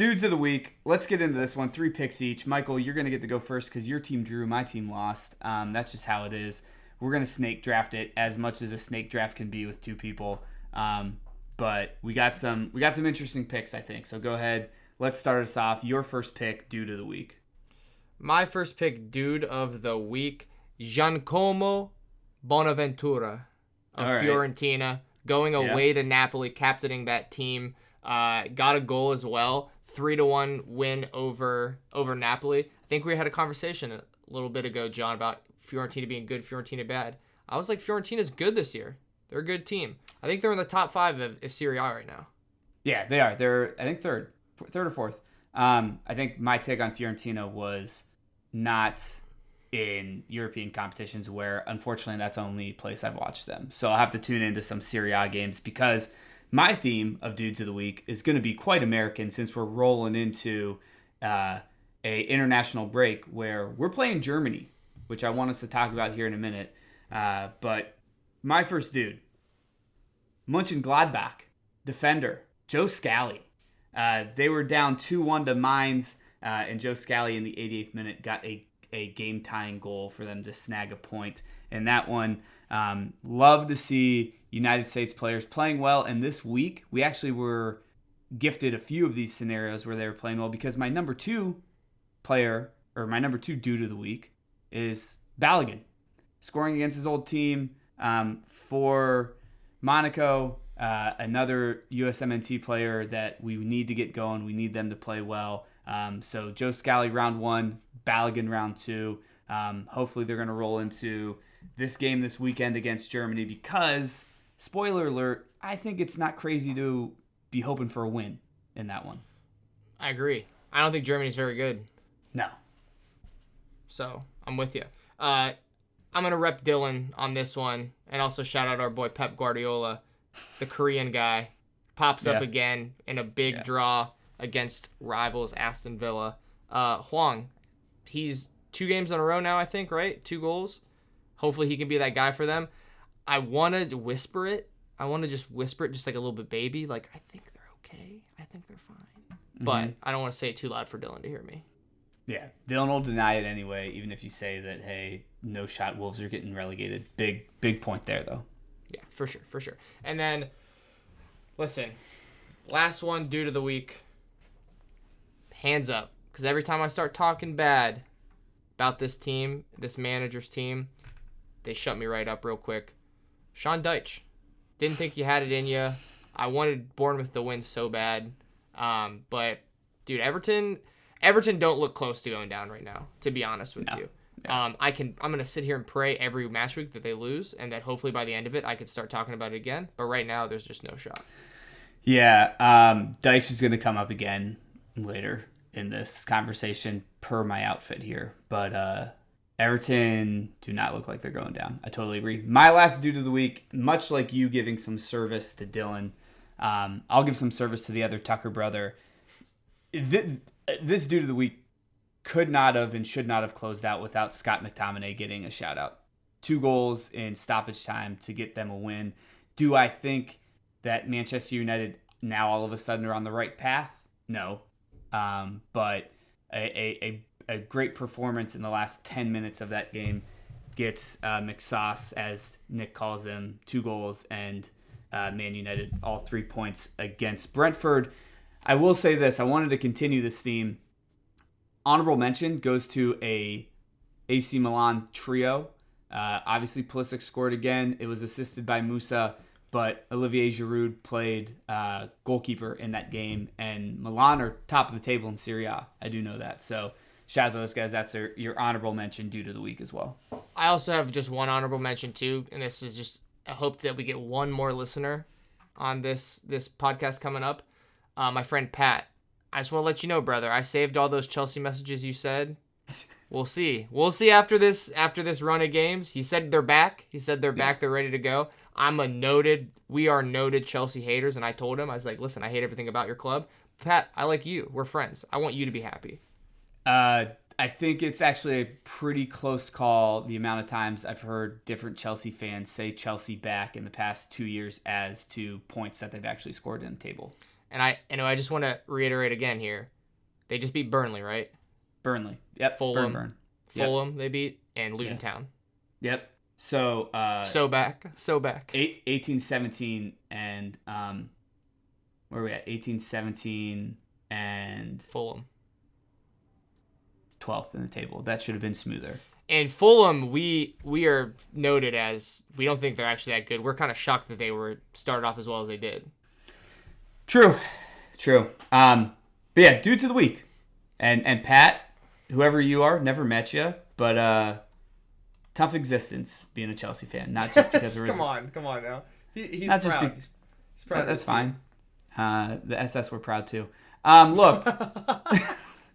Dudes of the week. Let's get into this one. 3 picks each. Michael, you're going to get to go first because your team drew, my team lost. That's just how it is. We're going to snake draft it as much as a snake draft can be with 2 people. But we got some interesting picks, I think. So go ahead. Let's start us off. Your first pick, dude of the week. My first pick, dude of the week, Giancomo Bonaventura of Fiorentina, going away to Napoli, captaining that team. Got a goal as well. 3-1 win over Napoli. I think we had a conversation a little bit ago, John, about Fiorentina being good, Fiorentina bad. I was like, Fiorentina's good this year. They're a good team. I think they're in the top 5 of Serie A right now. Yeah, they are. They're, I think, third or fourth. I think my take on Fiorentina was not in European competitions where, unfortunately, that's the only place I've watched them. So I'll have to tune into some Serie A games because my theme of Dudes of the Week is going to be quite American since we're rolling into a international break where we're playing Germany, which I want us to talk about here in a minute. But my first dude, Mönchengladbach, defender, Joe Scally. They were down 2-1 to Mainz, and Joe Scally in the 88th minute got a game-tying goal for them to snag a point. And that one, love to see United States players playing well. And this week, we actually were gifted a few of these scenarios where they were playing well because my number 2 player, or my number 2 dude of the week, is Balogun, scoring against his old team for Monaco. Another USMNT player that we need to get going. We need them to play well. So Joe Scally round 1, Balogun round 2. Hopefully they're going to roll into this game this weekend against Germany because, spoiler alert, I think it's not crazy to be hoping for a win in that one. I agree. I don't think Germany's very good. No. So I'm with you. I'm going to rep Dylan on this one and also shout out our boy Pep Guardiola, the Korean guy. Pops up again in a big draw against rivals Aston Villa. Hwang, he's 2 games in a row now, I think, right? 2 goals. Hopefully he can be that guy for them. I want to whisper it. I want to just whisper it just like a little bit baby. Like, I think they're okay. I think they're fine. Mm-hmm. But I don't want to say it too loud for Dylan to hear me. Yeah, Dylan will deny it anyway, even if you say that, hey, no shot, Wolves are getting relegated. Big point there, though. Yeah, for sure. And then, listen, last one, dude of the week. Hands up. Because every time I start talking bad about this team, this manager's team, they shut me right up real quick. Sean Dyche. Didn't think you had it in you. I wanted Bournemouth to win so bad. But, dude, Everton don't look close to going down right now, to be honest with you. Yeah. I'm going to sit here and pray every match week that they lose and that hopefully by the end of it I could start talking about it again. But right now, there's just no shot. Yeah, Dyche is going to come up again later in this conversation per my outfit here. But Everton do not look like they're going down. I totally agree. My last dude of the week, much like you giving some service to Dylan, I'll give some service to the other Tucker brother. This dude of the week could not have and should not have closed out without Scott McTominay getting a shout out. 2 goals in stoppage time to get them a win. Do I think that Manchester United now all of a sudden are on the right path? No. But a great performance in the last 10 minutes of that game gets McSauce, as Nick calls him, 2 goals, and Man United all 3 points against Brentford. I will say this. I wanted to continue this theme. Honorable mention goes to a AC Milan trio. Obviously, Pulisic scored again. It was assisted by Musa, but Olivier Giroud played goalkeeper in that game, and Milan are top of the table in Serie A. I do know that. So shout out to those guys. That's your honorable mention dude of the week as well. I also have just one honorable mention too, and this is just a hope that we get one more listener on this podcast coming up. My friend Pat. I just want to let you know, brother, I saved all those Chelsea messages you said. We'll see. We'll see after this run of games. He said they're back. Back. They're ready to go. We are noted Chelsea haters, and I told him, I was like, listen, I hate everything about your club. Pat, I like you. We're friends. I want you to be happy. I think it's actually a pretty close call, the amount of times I've heard different Chelsea fans say Chelsea back in the past 2 years as to points that they've actually scored in the table. And I just want to reiterate again here. They just beat Burnley, right? Burnley. Yep. Fulham. Burn. Fulham they beat, and Luton Town. Yep. So So back. 18-17 and where are we at? 18-17 and Fulham. 12th in the table. That should have been smoother. And Fulham, we are noted as we don't think they're actually that good. We're kind of shocked that they were started off as well as they did. True. But yeah, dude to the week. And Pat, whoever you are, never met you, but tough existence being a Chelsea fan. Not just because Come on now. He's not proud. Just he's proud. That's fine. The SS were proud too. Look.